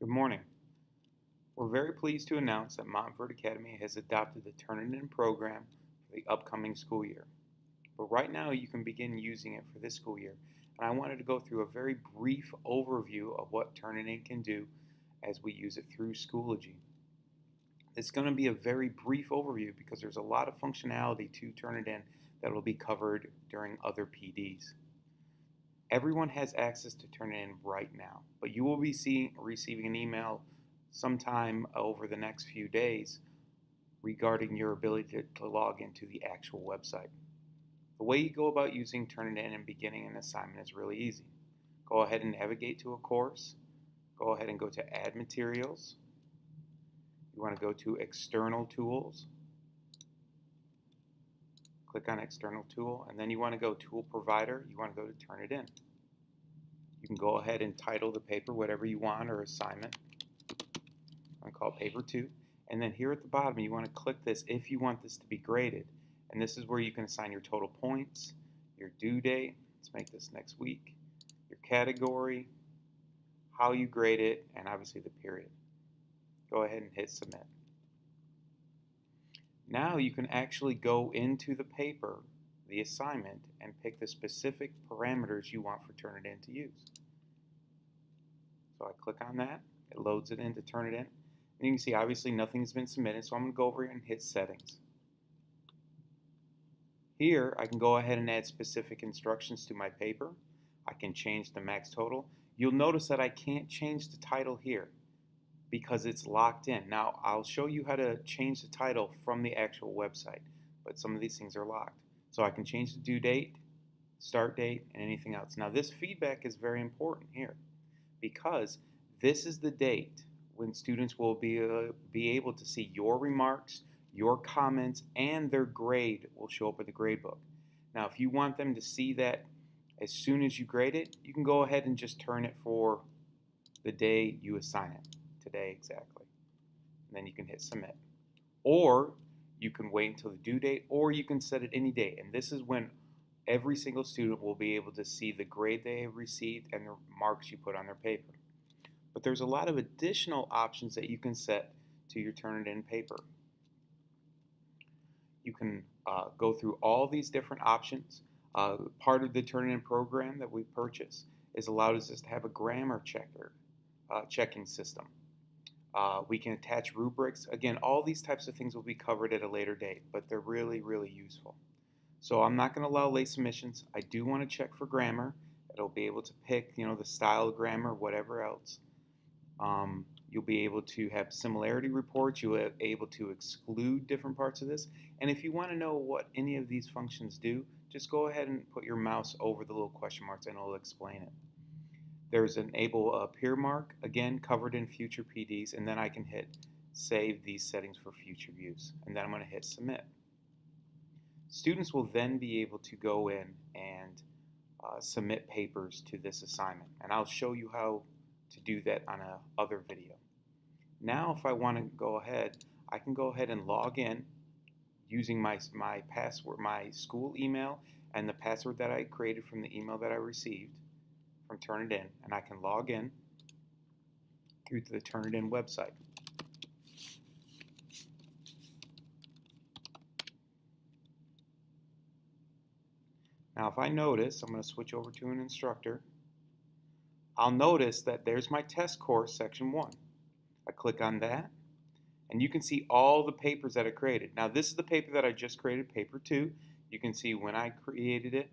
Good morning. We're very pleased to announce that Montverde Academy has adopted the TurnItIn program for the upcoming school year. But right now you can begin using it for this school year, and I wanted to go through a very brief overview of what TurnItIn can do as we use it through Schoology. It's going to be a very brief overview because there's a lot of functionality to TurnItIn that will be covered during other PDs. Everyone has access to TurnItIn right now, but you will be receiving an email sometime over the next few days regarding your ability to log into the actual website. The way you go about using TurnItIn and beginning an assignment is really easy. Go ahead and navigate to a course. Go ahead and go to Add Materials. You want to go to External Tools. Click on External Tool, and then you want to go Tool Provider. You want to go to TurnItIn. You can go ahead and title the paper whatever you want or assignment. I'm going to call it Paper 2. And then here at the bottom, you want to click this if you want this to be graded. And this is where you can assign your total points, your due date. Let's make this next week. Your category, how you grade it, and obviously the period. Go ahead and hit Submit. Now you can actually go into the paper, the assignment, and pick the specific parameters you want for TurnItIn to use. So I click on that, it loads it into TurnItIn, and you can see obviously nothing's been submitted, so I'm going to go over here and hit Settings. Here I can go ahead and add specific instructions to my paper. I can change the max total. You'll notice that I can't change the title here because it's locked in. Now, I'll show you how to change the title from the actual website, but some of these things are locked. So I can change the due date, start date, and anything else. Now, this feedback is very important here because this is the date when students will be able to see your remarks, your comments, and their grade will show up in the gradebook. Now, if you want them to see that as soon as you grade it, you can go ahead and just turn it for the day you assign it. Today exactly. And then you can hit Submit. Or you can wait until the due date, or you can set it any day. And this is when every single student will be able to see the grade they have received and the marks you put on their paper. But there's a lot of additional options that you can set to your TurnItIn paper. You can go through all these different options. Part of the TurnItIn program that we purchased is allowed us to have a grammar checking system. We can attach rubrics. Again, all these types of things will be covered at a later date, but they're really, really useful. So I'm not going to allow late submissions. I do want to check for grammar. It'll be able to pick, the style of grammar, whatever else. You'll be able to have similarity reports. You'll be able to exclude different parts of this. And if you want to know what any of these functions do, just go ahead and put your mouse over the little question marks and it'll explain it. There's enable peer mark, again covered in future PDs, and then I can hit save these settings for future use, and then I'm going to hit submit. Students will then be able to go in and submit papers to this assignment, and I'll show you how to do that on another video. Now if I want to go ahead, I can go ahead and log in using my password, my school email, and the password that I created from the email that I received from TurnItIn, and I can log in through to the TurnItIn website. Now if I notice, I'm going to switch over to an instructor. I'll notice that there's my test course section 1. I click on that, and you can see all the papers that I created. Now this is the paper that I just created, paper 2. You can see when I created it,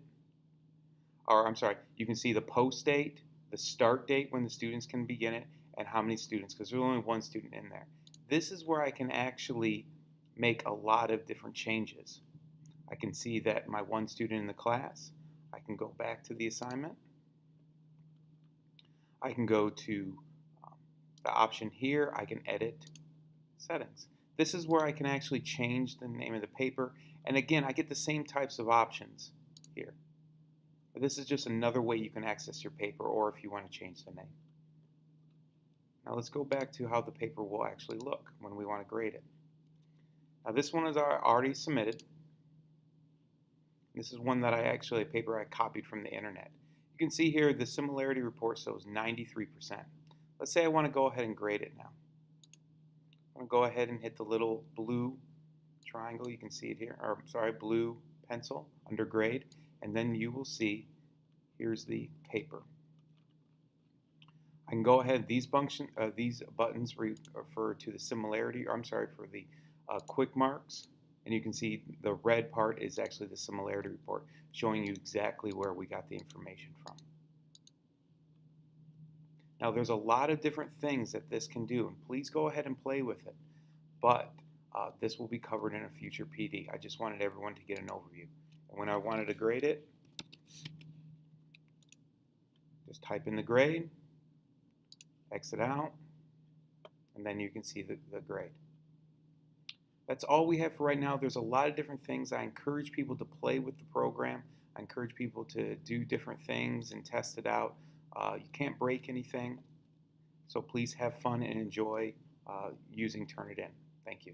or I'm sorry, you can see the post date, the start date when the students can begin it, and how many students, because there's only one student in there. This is where I can actually make a lot of different changes. I can see that my one student in the class. I can go back to the assignment. I can go to the option here. I can edit settings. This is where I can actually change the name of the paper, and again, I get the same types of options here. But this is just another way you can access your paper, or if you want to change the name. Now let's go back to how the paper will actually look when we want to grade it. Now this one is already submitted. This is one that a paper I copied from the internet. You can see here the similarity report shows 93%. Let's say I want to go ahead and grade it now. I'm going to go ahead and hit the little blue triangle. You can see it here, or sorry, blue pencil under grade, and then you will see here's the paper. I can go ahead. These buttons refer to the similarity, or I'm sorry, for the quick marks, and you can see the red part is actually the similarity report, showing you exactly where we got the information from. Now, there's a lot of different things that this can do, and please go ahead and play with it. But this will be covered in a future PD. I just wanted everyone to get an overview. And when I wanted to grade it, just type in the grade, exit out, and then you can see the grade. That's all we have for right now. There's a lot of different things. I encourage people to play with the program. I encourage people to do different things and test it out. You can't break anything, so please have fun and enjoy using TurnItIn. Thank you.